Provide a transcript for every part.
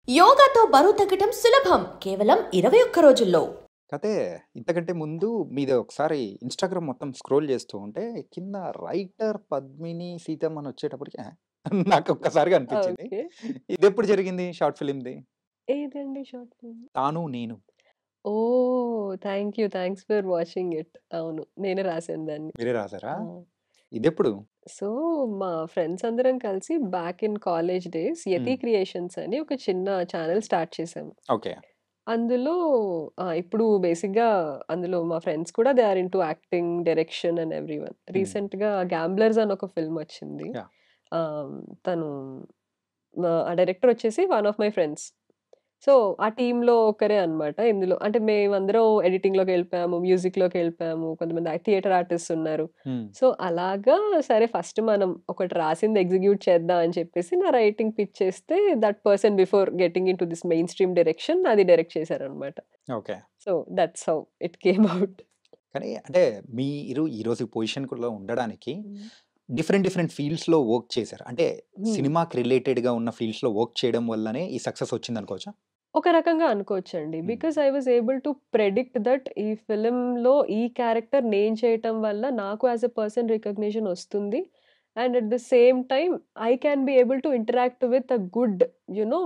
యోగాతో బరువు తగ్గటం సులభం కేవలం 21 రోజుల్లో. కాతే ఇంతకంటే ముందు మీది ఒకసారి ఇన్‌స్టాగ్రామ్ మొత్తం స్క్రోల్ చేస్తూ ఉంటే కింద రైటర్ పద్మిని సీతమ్మ అని వచ్చేటప్పటికి నాకు ఒక్కసారిగా అనిపించింది. ఓకే. ఇదెప్పుడు జరిగింది షార్ట్ ఫిల్మ్‌ది? ఏదండి షార్ట్ ఫిల్మ్? 'తాను నేను' oh! Thank you. Thanks for watching it. అవును. నేనే రాసాను దాన్ని. మీరే రాసారా? ఆ! ఇదెప్పుడు? సో, మా ఫ్రెండ్స్ అందరం కలిసి బ్యాక్ ఇన్ కాలేజ్ డేస్ యతి హ్మ్. క్రియేషన్స్ అని ఒక చిన్న ఛానెల్ స్టార్ట్ చేసాము. ఓకే. అందులో ఇప్పుడు బేసిక్‌గా అందులో మా ఫ్రెండ్స్ కూడా they are into acting, direction and everyone. Hmm. రీసెంట్‌గా 'గ్యాంబ్లర్స్' అని ఒక ఫిల్మ్ వచ్చింది. యాహ్! తను ఆ డైరెక్టర్ వచ్చేసి one of my friends. So, ఆ టీమ్‌లో ఒకరే అన్నమాట ఇందులో. అంటే మేమందరం ఎడిటింగ్‌లోకెళ్ళిపోయాము, మ్యూజిక్‌లోకెళ్ళిపోయాము. కొంతమంది థియేటర్ ఆర్టిస్ట్స్ ఉన్నారు. హ్మ్. సో, అలాగా సరే ఫస్ట్ మనం ఒకటి రాసింది ఎగ్జిక్యూట్ చేద్దాం అని చెప్పేసి నా రైటింగ్ పిచ్ చేస్తే that person before getting into this main stream direction అది డైరెక్ట్ చేశారన్నమాట. Okay. So, that's how it came out. కానీ అంటే మీరు ఈరోజు పొజిషన్‌లో ఉండడానికి హ్మ్. డిఫరెంట్ ఫీల్డ్స్‌లో వర్క్ చేశారు. అంటే హ్మ్. సినిమాకి రిలేటెడ్‌గా ఉన్న ఫీల్డ్స్‌లో వర్క్ చేయడం వల్లనే ఈ సక్సెస్ వచ్చిందనుకోవచ్చా? ఒక రకంగా అనుకోవచ్చండి. హ్మ్. Because I was able to predict that ఈ ఫిల్మ్‌లో ఈ క్యారెక్టర్ నేను చేయటం వల్ల నాకు యాస్ ఎ పర్సన్ రికగ్నిషన్ వస్తుంది. And at the same time I can be able to interact with a good you know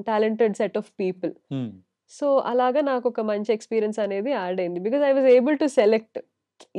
talented set of people. హ్మ్. So, అలాగా నాకొక మంచి ఎక్స్‌పీరియన్స్ అనేది యాడ్ అయింది. Because I was able to select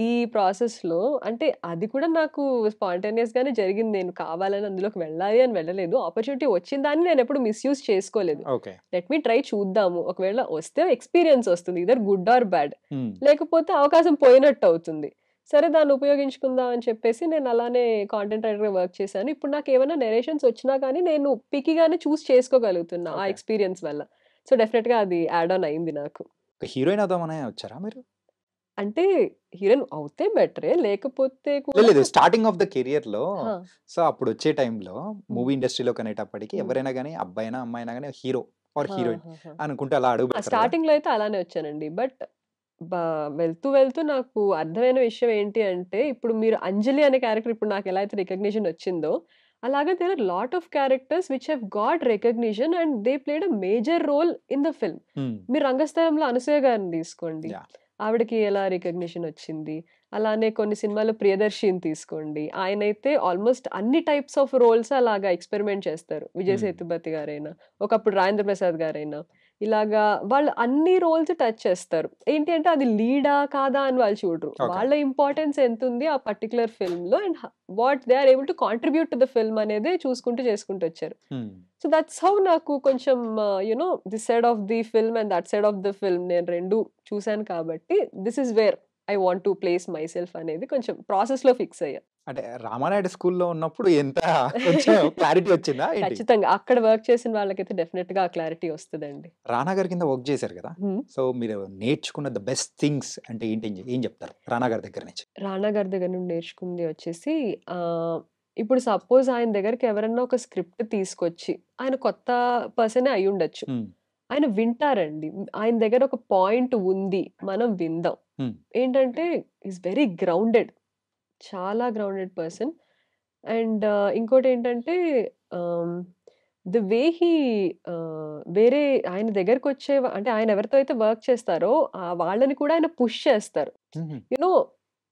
ఈ ప్రాసెస్‌లో. అంటే అది కూడా నాకు స్పాంటేనియస్‌గానే జరిగింది. నేను కావాలని అందులోకి వెళ్ళాలి అని వెళ్ళలేదు. ఆపర్చునిటీ వచ్చిన దాన్ని నేనెప్పుడు మిస్‌యూజ్ చేసుకోలేదు. ఓకే. లెట్ మీ ట్రై చూద్దాము. ఒకవేళ వస్తే ఎక్స్‌పీరియన్స్ వస్తుంది. Either good or bad. హ్మ్. లేకపోతే అవకాశం పోయినట్టు అవుతుంది. సరే దాన్ని ఉపయోగించుకుందాం అని చెప్పేసి నేను అలానే కాంటెంట్ రైటర్‌గా వర్క్ చేశాను. ఇప్పుడు నాకేమైనా నరేషన్స్ వచ్చినా కానీ నేను పిక్కీగానే చూజ్ చేసుకోగలుగుతున్నా ఆ ఓకే. ఎక్స్‌పీరియన్స్ వల్ల. సో, డెఫినెట్‌గా అది యాడ్ ఆన్ అయింది నాకు. ఒక హీరోయిన్ అవుదామనే వచ్చారా మీరు? అంటే హీరోయిన్ అవుతే బెటరే. లేకపోతే లేదు, కూడా లేదు. స్టార్టింగ్ ఆఫ్ ద కెరియర్‌లో ఆ! సో, అప్పుడొచ్చే టైంలో హ్మ్. మూవీ ఇండస్ట్రీలోకనేటప్పటికి హ్మ్. ఎవరైనా గాని అబ్బాయినా, అమ్మాయినా గాని హీరో ఆర్ హీరోయిన్ ఆహాహా! అనుకుంటూ అలా అడుగు పెడతారు కదా! స్టార్టింగ్‌లో అయితే అలానే వచ్చానండి. బట్ బా వెళ్తూ నాకు అర్థమైన విషయం ఏంటి అంటే, ఇప్పుడు మీరు 'అంజలి' అనే క్యారెక్టర్ ఇప్పుడు నాకెలా అయితే రికగ్నిషన్ వచ్చిందో, అలాగే there are lot of characters which have got recognition and they played a major role in the film. Hmm. మీరు 'రంగస్థలంలో' అనసూయ గారిని తీసుకోండి. యాహ్! ఆవిడకి ఎలా రికగ్నిషన్ వచ్చింది. అలానే కొన్ని సినిమాల్లో 'ప్రియదర్శిని' తీసుకోండి. ఆయనైతే ఆల్‌మోస్ట్ అన్ని టైప్స్ ఆఫ్ రోల్స్ అలాగా ఎక్స్‌పెరిమెంట్ చేస్తారు. విజయ్ హ్మ్. సేతుపతి గారైనా, ఒకప్పుడు 'రాజేంద్ర ప్రసాద్' గారైనా. ఇలాగా వాళ్ళు అన్ని రోల్స్ టచ్ చేస్తారు. ఏంటి అంటే అది లీడా? కాదా? అని వాళ్ళు చూడరు. ఓకే. వాళ్ళ ఇంపార్టెన్స్ ఎంతుంది ఆ పర్టిక్యులర్ ఫిల్మ్‌లో and what they are able to contribute to the film అనేదే చూసుకుంటూ చేసుకుంటూ వచ్చారు. హ్మ్. సో, దట్స్ హౌ నాకు కొంచెం this side of the film and that side of the film నేను 2 చూసాను కాబట్టి this is where I want to place myself అనేది కొంచెం ప్రాసెస్‌లో ఫిక్స్ అయ్యా. అంటే రామానాయుడు స్కూల్‌లో ఉన్నప్పుడు ఎంత కొంచెం క్లారిటీ వచ్చిందా ఏంటి? ఖచ్చితంగా. అక్కడ వర్క్ చేసిన వాళ్ళకైతే డెఫినిట్‌గా ఆ క్లారిటీ వస్తదండి. రానా గారి కింద వర్క్ చేశారు కదా! హ్మ్. సో, మీరు నేర్చుకున్న ద బెస్ట్ థింగ్స్ అంటే ఏం చెప్తారు? రానా గారి దగ్గర నుంచి? రానా గారి దగ్గర నుండి నేర్చుకుంది వచ్చేసి ఆహ్, ఇప్పుడు సపోజ్ ఆయన దగ్గరికి ఎవరన్నా ఒక స్క్రిప్ట్ తీసుకొచ్చి, ఆయన కొత్త పర్సనే అయ్యుండొచ్చు. హ్మ్. ఆయన వింటారండి. ఆయన దగ్గర ఒక పాయింట్ ఉంది. మనం విందాం. హ్మ్. ఏంటంటే ఈస్ వెరీ గ్రౌండెడ్. చాలా గ్రౌండెడ్ పర్సన్. అండ్ ఇంకోటేంటంటే ఆహ్, ది వే హీ వేరే ఆయన దగ్గరకొచ్చే అంటే ఆయన ఎవరితో అయితే వర్క్ చేస్తారో వాళ్ళని కూడా ఆయన పుష్ చేస్తారు. హుహు. You know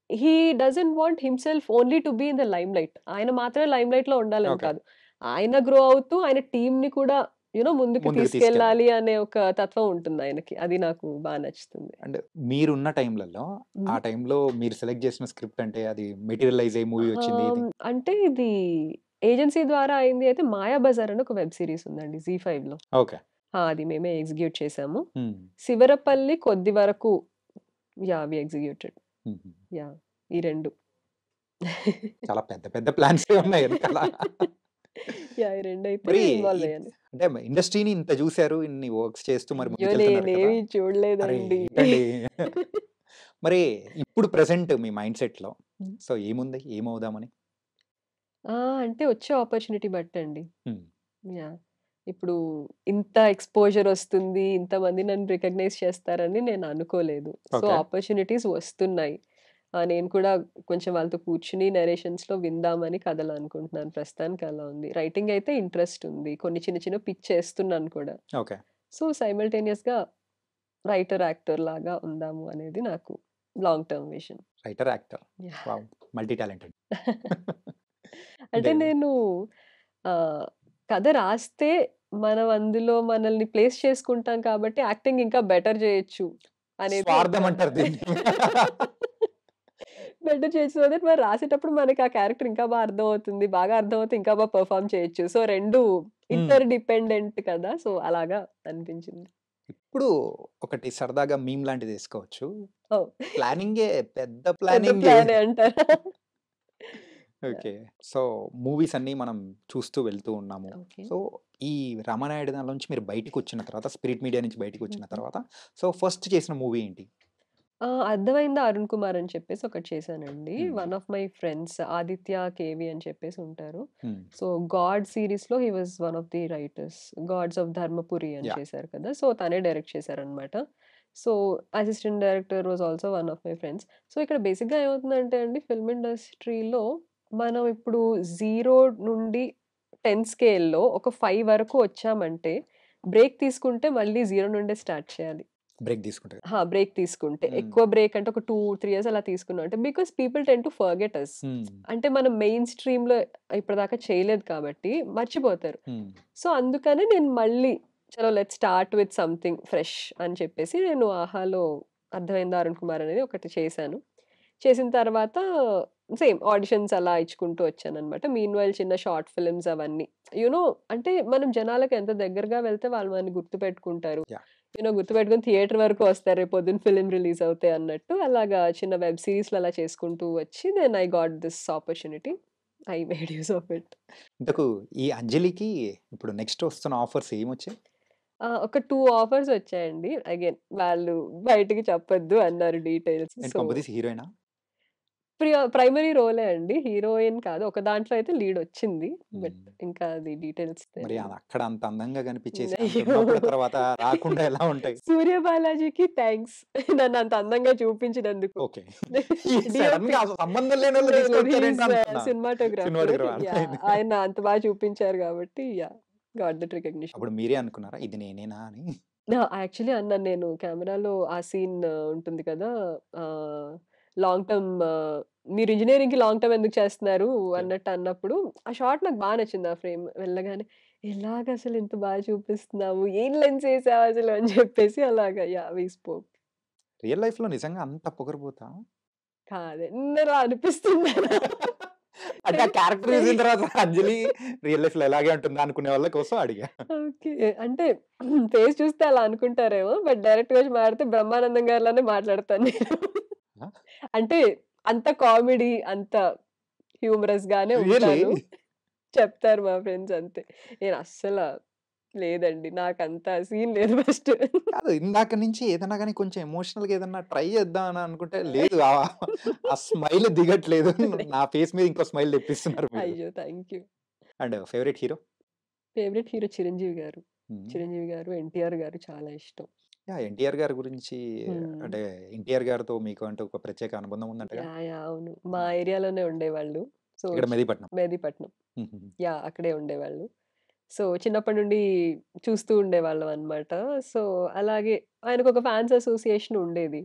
he doesn't want himself only to be in the limelight. ఆయన మాత్రమే లైమ్‌లైట్‌లో ఉండాలని ఓకే. కాదు. ఆయన గ్రో అవుతూ ఆయన టీమ్‌ని కూడా ముందుకు ముందుకు తీసుకెళ్ళాలి. తీసుకెళ్ళాలి అనే ఒక తత్వం ఉంటుంది ఆయనకి. అది నాకు బా నచ్చుతుంది. అండ్ మీరున్న టైంలలో, ఆ హ్మ్. టైంలో మీరు సెలెక్ట్ చేసిన స్క్రిప్ట్ అంటే అది మెటీరియలైజ్ అయ్యే మూవీ వచ్చింది ఇది? అంటే ఇది ఏజెన్సీ ద్వారా అయింది అయితే 'మాయాబజార్' అని ఒక వెబ్ సీరీస్ ఉందండి జీ ఫైవ్‌లో. ఓకే. అది మేమే ఎగ్జిక్యూట్ చేసాము. హ్మ్. 'శివరపల్లి కొద్ది వరకు' యాహ్! వి ఎగ్జిక్యూటెడ్. హుహు. యాహ్! ఈ 2. చాలా పెద్ద పెద్ద ప్లాన్సే ఉన్నాయి ఎనకాల. యాహ్! ఈ 2 అయితే మరి ఇన్వాల్వ్ ఇద్ అయ్యాను. అంటే ఇండస్ట్రీని ఇంత చూసారు, ఇన్ని వర్క్స్ చేస్తూ మరి అయ్యో! ముందుకెళ్తున్నారు కదా! నేనేమి అరే! చూడలేదండి. ఏంటండి? మరి ఇప్పుడు ప్రెజెంట్ మీ మైండ్ సెట్‌లో హ్మ్. సో ఏముంది? ఏమవుదామని? అంటే వచ్చే ఆపర్చునిటీ బట్టండి. హ్మ్. యాహ్! ఇప్పుడు ఇంత ఎక్స్‌పోజర్ ఒస్తుంది. ఇంతమంది నన్ను రికగ్నైజ్ చేస్తారని నేను అనుకోలేదు. So, okay. ఆపర్చునిటీస్ వస్తున్నాయి. నేను కూడా కొంచెం వాళ్ళతో కూర్చుని నరేషన్స్‌లో విందామని కథలు అనుకుంటున్నాను. ప్రస్తుతానికి అలా ఉంది. రైటింగ్ అయితే ఇంట్రెస్ట్ ఉంది. కొన్ని చిన్న చిన్న పిచ్ చేస్తున్నాను కూడా. ఓకే. సో, సైమల్టేనియస్‌గా రైటర్, యాక్టర్ లాగా ఉందాము అనేది నాకు long term vision. Writer, actor. Yeah! Wow! Multi talented. అంటే అంటే నేను కథ రాస్తే మనం అందులో మనల్ని ప్లేస్ చేసుకుంటాం కాబట్టి యాక్టింగ్ ఇంకా బెటర్ చేయొచ్చు అనేది ఒక స్వార్థం అంటారు దీన్ని. బెటర్ చేయొచ్చు. సో దట్ మరి రాసేటప్పుడు మనకి ఆ క్యారెక్టర్ ఇంకా బాగా అర్థమవుతుంది. బాగా అర్థమవుతే ఇంకా బాగా పెర్ఫార్మ్ చేయొచ్చు. సో 2 హ్మ్. ఇంటర్ డిపెండెంట్ కదా! సో అలాగా అనిపించింది. ఇప్పుడు ఒకటి సరదాగా మీమ్ లాంటిది ఏసుకోవచ్చు. ఓహ్! ప్లానింగే పెద్ద పెద్ద ప్లానింగే. ప్లానే అంటారా? యాహ్! ఓకే. సో, మూవీస్ అన్నీ మనం చూస్తూ వెళ్తూ ఉన్నాము. ఓకే. సో, ఈ రామానాయుడు దానిలో నుంచి మీరు బయటికొచ్చిన తర్వాత, స్పిరిట్ మీడియా నుంచి బయటికొచ్చిన హుహు. తర్వాత, సో, ఫస్ట్ చేసిన మూవీ ఏంటి? అర్థమైందా అరుణ్ కుమార్ అని చెప్పేసి ఒకటి చేశానండి. Hmm. One of my friends Aditya KV అని చెప్పేసి ఉంటారు. హ్మ్. సో 'గాడ్' సీరీస్‌లో he was one of the writers. 'Gods of Dharmapuri' అని యాహ్! చేశారు కదా! సో తనే డైరెక్ట్ చేశారనమాట. So assistant director was also one of my friends. So ఇక్కడ బేసిక్‌గా ఏమవుతుందంటే అండి ఫిల్మ్ ఇండస్ట్రీలో మనం ఇప్పుడు 0 నుండి 10 స్కేల్‌లో ఒక 5 వరకు వచ్చామంటే బ్రేక్ తీసుకుంటే మళ్ళీ 0 నుండే స్టార్ట్ చేయాలి. బ్రేక్ తీసుకుంటే. బ్రేక్ తీసుకుంటే. హ్మ్. ఎక్కువ బ్రేక్ అంటే ఒక 2, 3 ఇయర్స్ అలా తీసుకున్నాం అంటే because people tend to forget us. Hmm. అంటే మనం మెయిన్ స్ట్రీమ్‌లో ఇప్పటిదాకా చేయలేదు కాబట్టి మర్చిపోతారు. హ్మ్. సో అందుకని నేను మళ్ళీ చలో let's start with something fresh అని చెప్పేసి నేను 'ఆహాలో' అర్థమైందా అరుణ్ కుమార్ అనేది ఒకటి చేశాను. చేసిన తర్వాత సేమ్ ఆడిషన్స్ అలా ఇచ్చుకుంటూ వచ్చాననమాట. మీన్‌వైల్ చిన్న షార్ట్ ఫిల్మ్స్ అవన్నీ. అంటే మనం జనాలకి ఎంత దగ్గరగా వెళ్తే వాళ్ళు మనల్ని గుర్తుపెట్టుకుంటారు. యాహ్! గుర్తుపెట్టుకొని థియేటర్ వరకు వస్తారు. రేపు పొద్దున్న ఫిల్మ్ రిలీజ్ అవుతాయి అన్నట్టు. అలాగా చిన్న వెబ్ సీరీస్‌లు అలా చేసుకుంటూ వచ్చి then I got this opportunity. I made use of it. ఇంతకు ఈ 'అంజలి'కి ఇప్పుడు నెక్స్ట్ వస్తున్న ఆఫర్స్ ఏమొచ్చాయి? ఒక 2 ఆఫర్స్ వచ్చాయండి. అగైన్ వాళ్ళు బయటికి చెప్పొద్దు అన్నారు డీటెయిల్స్. ఏంటి సో కొంపదీసి హీరోయినా? ప్రైమరీ రోలే అండి. హీరోయిన్ కాదు. ఒక దాంట్లో అయితే లీడ్ వచ్చింది. బట్ హ్మ్. ఇంకా అది డీటెయిల్స్ మరి తెలీదు. అక్కడ అంత అందంగా కనిపించేసి అంత అయ్యో! ఉన్నప్పుడు తర్వాత రాకుండా ఎలా ఉంటాయి? సూర్య బాలాజీకి థాంక్స్. నన్ను అంత అందంగా చూపించినందుకు. ఓకే. ఈ డీఓపీ సడెన్‌గా అసలు సంబంధం లేనోళ్ళని లేదు లేదు. హి తీసుకొచ్చారేంటి ఈస్ అనుకున్నా. సినిమాటోగ్రాఫర్. సినిమాటోగ్రాఫర్. యాహ్! ఆయన అంత బాగా చూపించారు కాబట్టి గాట్ దట్ రికగ్నిషన్. అప్పుడు మీరే అనుకున్నారా ఇది నేనేనా అని? యాక్చువల్లీ అన్నాను నేను కెమెరాలో ఆ సీన్ ఉంటుంది కదా! ఆహ్, లాంగ్ టర్మ్ మీరు ఇంజినీరింగ్‌కి లాంగ్ టర్మ్ ఎందుకు చేస్తున్నారు ఓకే. అన్నట్టు అన్నప్పుడు ఆ షాట్ నాకు బా నచ్చింది ఆ ఫ్రేమ్. వెళ్ళగానే ఎలాగసలు ఇంత బాగా చూపిస్తున్నావు? ఏం లెన్స్ ఏసావు అసలు అని చెప్పేసి అలాగా వి స్పోక్. రియల్ లైఫ్‌లో నిజంగా అంత పొగరుబోతా? కాదే అలా అనిపిస్తుందా? అంటే ఆ క్యారెక్టర్ చూసిన తర్వాత అంజలి రియల్ లైఫ్‌లో ఎలాగే ఉంటుందా అనుకునే వాళ్ళ కోసం అడిగా. ఓకే. అంటే ఫేస్ చూస్తే అలా అనుకుంటారేమో. బట్ డైరెక్ట్‌గా వచ్చి మాట్లాడితే బ్రహ్మానందం గారిలానే మాట్లాడతాను నేను. ఆ! అంటే అంత కామెడీ, అంత హ్యూమరస్ గానే రియల్లీ? ఉంటాను. చెప్తారు మా ఫ్రెండ్స్ అంతే. నేను లేదండి. నాకంత సీన్ లేదు ఫస్ట్. కాదు ఇందాక నుంచి ఏదన్నా గాని కొంచెం ఎమోషనల్‌గా ఏదన్నా ట్రై చేద్దాం అని అనుకుంటే లేదు. ఆ స్మైల్ దిగట్లేదు. నా ఫేస్ మీద ఇంకో స్మైల్ తెప్పిస్తున్నారు మీరు. అయ్యో! Thank you. And favourite hero? Favourite hero 'Chiranjeevi' గారు. హ్మ్. 'చిరంజీవి' గారు, 'ఎన్టీఆర్' గారు చాలా ఇష్టం. యాహ్! ఎన్టీఆర్ గారి గురించి హ్మ్. అంటే ఎన్టీఆర్ గారితో మీకు అంటూ ఒక ప్రత్యేక అనుబంధం ఉందంటగా? అవును. మా ఏరియాలోనే ఉండేవాళ్ళు. సో, ఇక్కడ మెహదీపట్నం. మెహదీపట్నం. హుహు. అక్కడే ఉండేవాళ్ళు. సో, చిన్నప్పటి నుండి చూస్తూ ఉండేవాళ్ళం అన్నమాట. సో, అలాగే ఆయనకొక ఫ్యాన్స్ అసోసియేషన్ ఉండేది.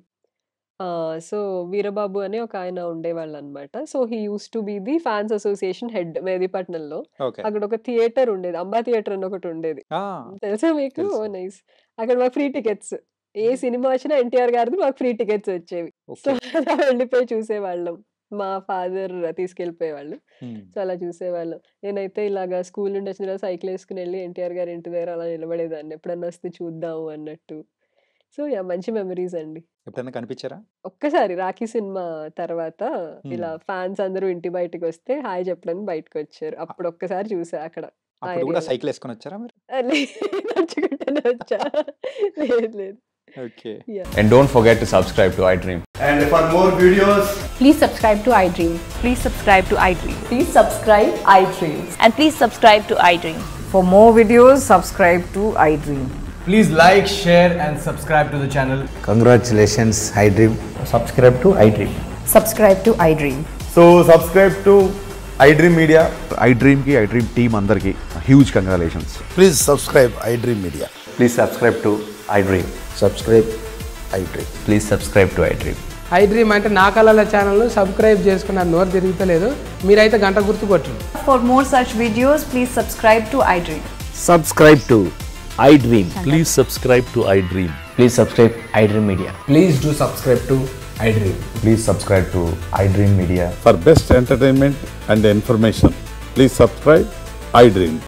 సో, వీరబాబు అని ఒకాయన ఉండేవాళ్ళన్నమాట. So, he used to be the fans association head మెహదీపట్నంలో. ఓకే. అక్కడొక థియేటర్ ఉండేది. అంబా థియేటర్ అని ఒకటుండేది. ఆ! తెలుసా మీకు? తెలుసు. ఓహ్! నైస్. అక్కడ మాకు ఫ్రీ టికెట్స్. ఏ సినిమా వచ్చినా ఎన్టీఆర్ గారిది మాకు ఫ్రీ టికెట్స్ వచ్చేవి. So, okay. అలా వెళ్ళిపోయి చూసేవాళ్ళం. మా ఫాదర్ తీసుకెళ్ళిపోయేవాళ్ళు. హ్మ్. సో, అలా చూసేవాళ్ళం. నేనైతే ఇలాగా స్కూల్ నుండి వచ్చిన తర్వాత సైకిల్ ఏసుకొని ఎళ్లి ఎన్టీఆర్ గారి ఇంటి దగ్గర అలా నిలబడేదాన్ని. ఎప్పుడన్నా వస్తే చూద్దాము అన్నట్టు. సో, మంచి మెమోరీస్ అండి. ఎప్పుడైనా కనిపించారా? ఒక్కసారి 'రాఖీ' సినిమా తర్వాత ఇలా హ్మ్. ఫ్యాన్స్ అందరూ ఇంటి బయటికొస్తే హాయ్ చెప్పడానికి బయటకొచ్చారు. అప్పుడు ఒక్కసారి చూసా అక్కడ ఆ అప్పుడు కూడా ఏరియాలో. సైకిల్ ఏసుకొని వచ్చారా మీరు? నడుచుకుంటూనే వచ్చా. లేదు. Okay. Yeah! And don't forget to subscribe to iDream. And for more videos, Please subscribe to iDream. Please subscribe to iDream. Please subscribe iDream. And please subscribe to iDream. For more videos, subscribe to iDream. please like, share and subscribe to the channel. Congratulations, iDream. Subscribe to iDream. Subscribe to iDream. So subscribe to iDream Media. iDream की iDream team अंदर की huge congratulations. Please subscribe iDream Media. Please subscribe to iDream. Subscribe iDream. Please subscribe to iDream. iDream అంటే నా కళల channel subscribe చేసుకున్న నోరు తిరుగుతలేదు మీరైతే గంట గుర్తు కొట్టండి. For more such videos, please subscribe to iDream. Subscribe to iDream. Please subscribe to iDream. Please subscribe iDream Media. Please do subscribe to iDream. Please subscribe to iDream Media. For best entertainment and information, please subscribe iDream.